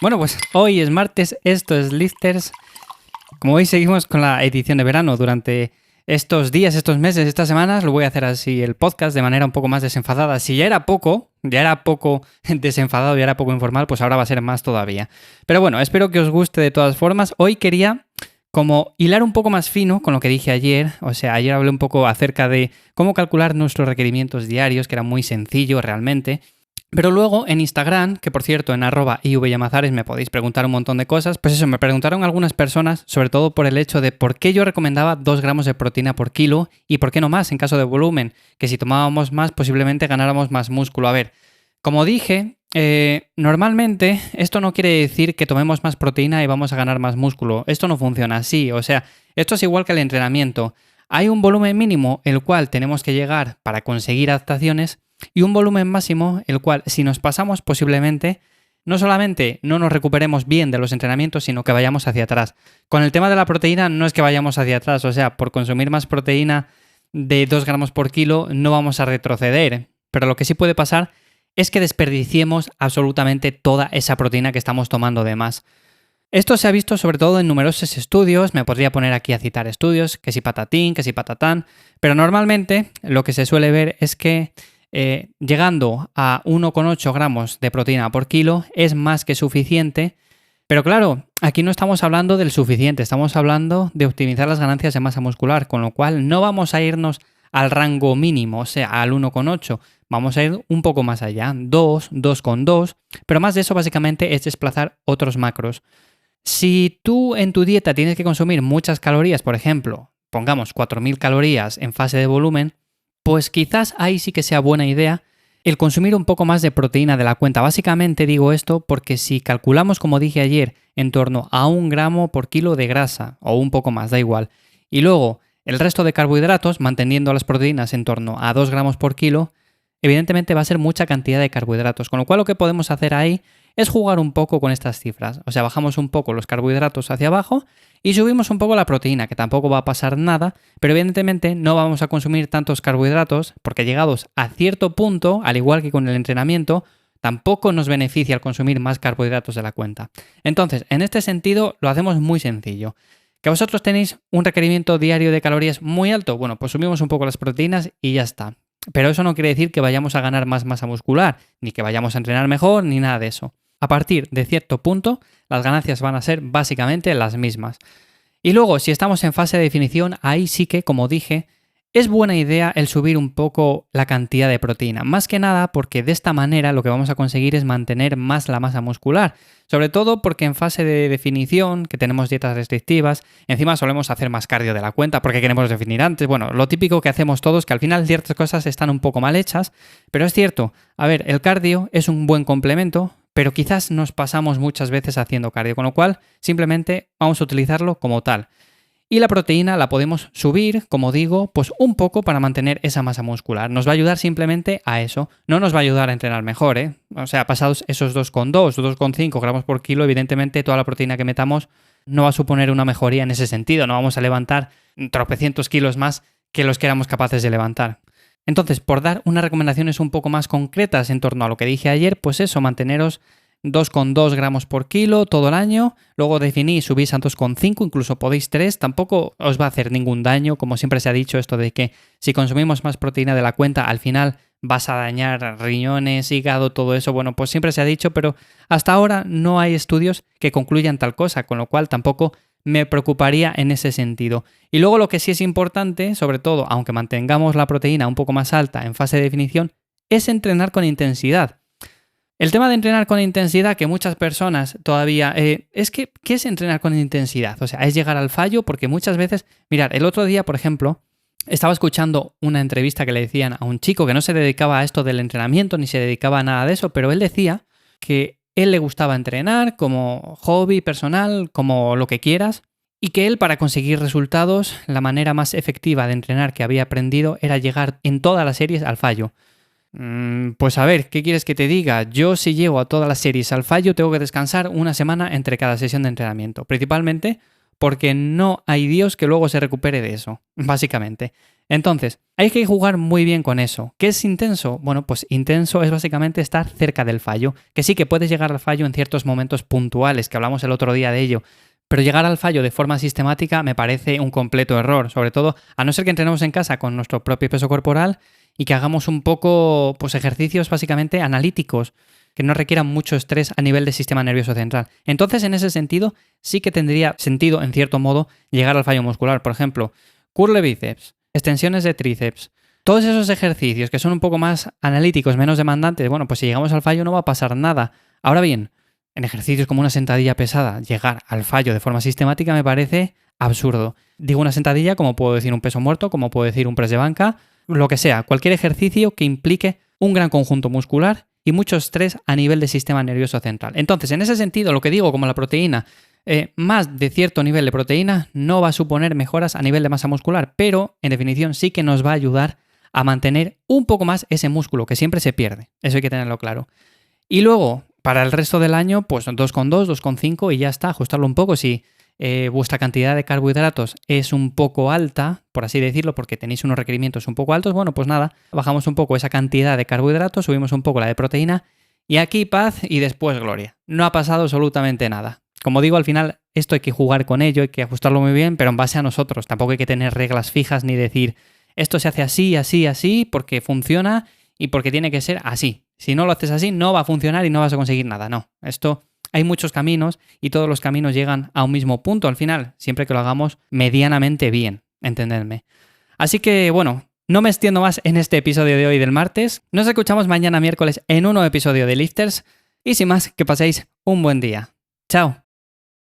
Bueno, pues hoy es martes, esto es Lifters. Como veis, seguimos con la edición de verano. Durante estos días, estos meses, estas semanas, lo voy a hacer así el podcast de manera un poco más desenfadada. Si ya era poco desenfadado, ya era poco informal, pues ahora va a ser más todavía. Pero bueno, espero que os guste de todas formas. Hoy quería como hilar un poco más fino con lo que dije ayer. O sea, ayer hablé un poco acerca de cómo calcular nuestros requerimientos diarios, que era muy sencillo realmente. Pero luego en Instagram, que por cierto en @ivyamazares me podéis preguntar un montón de cosas, pues eso, me preguntaron algunas personas, sobre todo por el hecho de por qué yo recomendaba 2 gramos de proteína por kilo y por qué no más en caso de volumen, que si tomábamos más posiblemente ganáramos más músculo. A ver, como dije, normalmente esto no quiere decir que tomemos más proteína y vamos a ganar más músculo. Esto no funciona así, o sea, esto es igual que el entrenamiento. Hay un volumen mínimo el cual tenemos que llegar para conseguir adaptaciones y un volumen máximo el cual si nos pasamos posiblemente no solamente no nos recuperemos bien de los entrenamientos, sino que vayamos hacia atrás. Con el tema de la proteína no es que vayamos hacia atrás, o sea, por consumir más proteína de 2 gramos por kilo no vamos a retroceder, pero lo que sí puede pasar es que desperdiciemos absolutamente toda esa proteína que estamos tomando de más. Esto se ha visto sobre todo en numerosos estudios, me podría poner aquí a citar estudios, que si patatín, que si patatán, pero normalmente lo que se suele ver es que llegando a 1,8 gramos de proteína por kilo es más que suficiente, pero claro, aquí no estamos hablando del suficiente, estamos hablando de optimizar las ganancias de masa muscular, con lo cual no vamos a irnos al rango mínimo, o sea, al 1,8, vamos a ir un poco más allá, 2, 2,2, pero más de eso básicamente es desplazar otros macros. Si tú en tu dieta tienes que consumir muchas calorías, por ejemplo, pongamos 4.000 calorías en fase de volumen, pues quizás ahí sí que sea buena idea el consumir un poco más de proteína de la cuenta. Básicamente digo esto porque si calculamos, como dije ayer, en torno a 1 gramo por kilo de grasa, o un poco más, da igual, y luego el resto de carbohidratos, manteniendo las proteínas en torno a 2 gramos por kilo, evidentemente va a ser mucha cantidad de carbohidratos, con lo cual lo que podemos hacer ahí es jugar un poco con estas cifras. O sea, bajamos un poco los carbohidratos hacia abajo y subimos un poco la proteína, que tampoco va a pasar nada, pero evidentemente no vamos a consumir tantos carbohidratos porque llegados a cierto punto, al igual que con el entrenamiento, tampoco nos beneficia el consumir más carbohidratos de la cuenta. Entonces, en este sentido, lo hacemos muy sencillo. ¿Que vosotros tenéis un requerimiento diario de calorías muy alto? Bueno, pues subimos un poco las proteínas y ya está. Pero eso no quiere decir que vayamos a ganar más masa muscular, ni que vayamos a entrenar mejor, ni nada de eso. A partir de cierto punto, las ganancias van a ser básicamente las mismas. Y luego, si estamos en fase de definición, ahí sí que, como dije, es buena idea el subir un poco la cantidad de proteína. Más que nada porque de esta manera lo que vamos a conseguir es mantener más la masa muscular. Sobre todo porque en fase de definición, que tenemos dietas restrictivas, encima solemos hacer más cardio de la cuenta porque queremos definir antes. Bueno, lo típico que hacemos todos, que al final ciertas cosas están un poco mal hechas, pero es cierto. A ver, el cardio es un buen complemento, pero quizás nos pasamos muchas veces haciendo cardio, con lo cual simplemente vamos a utilizarlo como tal. Y la proteína la podemos subir, como digo, pues un poco para mantener esa masa muscular. Nos va a ayudar simplemente a eso. No nos va a ayudar a entrenar mejor, ¿eh? O sea, pasados esos 2,2 o 2,5 gramos por kilo, evidentemente toda la proteína que metamos no va a suponer una mejoría en ese sentido. No vamos a levantar tropecientos kilos más que los que éramos capaces de levantar. Entonces, por dar unas recomendaciones un poco más concretas en torno a lo que dije ayer, pues eso, manteneros 2,2 gramos por kilo todo el año, luego definís, subís a 2,5, incluso podéis 3, tampoco os va a hacer ningún daño, como siempre se ha dicho esto de que si consumimos más proteína de la cuenta, al final vas a dañar riñones, hígado, todo eso, bueno, pues siempre se ha dicho, pero hasta ahora no hay estudios que concluyan tal cosa, con lo cual tampoco me preocuparía en ese sentido. Y luego lo que sí es importante, sobre todo, aunque mantengamos la proteína un poco más alta en fase de definición, es entrenar con intensidad. El tema de entrenar con intensidad, que muchas personas todavía... ¿qué es entrenar con intensidad? O sea, es llegar al fallo, porque muchas veces... Mirad, el otro día, por ejemplo, estaba escuchando una entrevista que le decían a un chico que no se dedicaba a esto del entrenamiento, ni se dedicaba a nada de eso, pero él decía que él le gustaba entrenar como hobby personal, como lo que quieras, y que él, para conseguir resultados, la manera más efectiva de entrenar que había aprendido era llegar en todas las series al fallo. Pues a ver, ¿qué quieres que te diga? Yo si llego a todas las series al fallo tengo que descansar una semana entre cada sesión de entrenamiento, principalmente porque no hay Dios que luego se recupere de eso, básicamente. Entonces, hay que jugar muy bien con eso. ¿Qué es intenso? Bueno, pues intenso es básicamente estar cerca del fallo, que sí que puedes llegar al fallo en ciertos momentos puntuales, que hablamos el otro día de ello, pero llegar al fallo de forma sistemática me parece un completo error, sobre todo a no ser que entrenemos en casa con nuestro propio peso corporal y que hagamos un poco pues ejercicios básicamente analíticos, que no requieran mucho estrés a nivel del sistema nervioso central. Entonces, en ese sentido, sí que tendría sentido, en cierto modo, llegar al fallo muscular. Por ejemplo, curl de bíceps, extensiones de tríceps, todos esos ejercicios que son un poco más analíticos, menos demandantes, bueno, pues si llegamos al fallo no va a pasar nada. Ahora bien, en ejercicios como una sentadilla pesada, llegar al fallo de forma sistemática me parece absurdo. Digo una sentadilla como puedo decir un peso muerto, como puedo decir un press de banca, lo que sea, cualquier ejercicio que implique un gran conjunto muscular y mucho estrés a nivel del sistema nervioso central. Entonces, en ese sentido, lo que digo como la proteína, más de cierto nivel de proteína no va a suponer mejoras a nivel de masa muscular, pero en definición sí que nos va a ayudar a mantener un poco más ese músculo que siempre se pierde. Eso hay que tenerlo claro. Y luego, para el resto del año, pues 2,2, 2,5 y ya está, ajustarlo un poco. Si vuestra cantidad de carbohidratos es un poco alta, por así decirlo, porque tenéis unos requerimientos un poco altos, bueno, pues nada, bajamos un poco esa cantidad de carbohidratos, subimos un poco la de proteína y aquí paz y después gloria. No ha pasado absolutamente nada. Como digo, al final esto hay que jugar con ello, hay que ajustarlo muy bien, pero en base a nosotros. Tampoco hay que tener reglas fijas ni decir esto se hace así, así, así, porque funciona y porque tiene que ser así. Si no lo haces así, no va a funcionar y no vas a conseguir nada. No, esto hay muchos caminos y todos los caminos llegan a un mismo punto al final, siempre que lo hagamos medianamente bien, entendedme. Así que bueno, no me extiendo más en este episodio de hoy del martes. Nos escuchamos mañana miércoles en un nuevo episodio de Lifters y sin más, que paséis un buen día. Chao.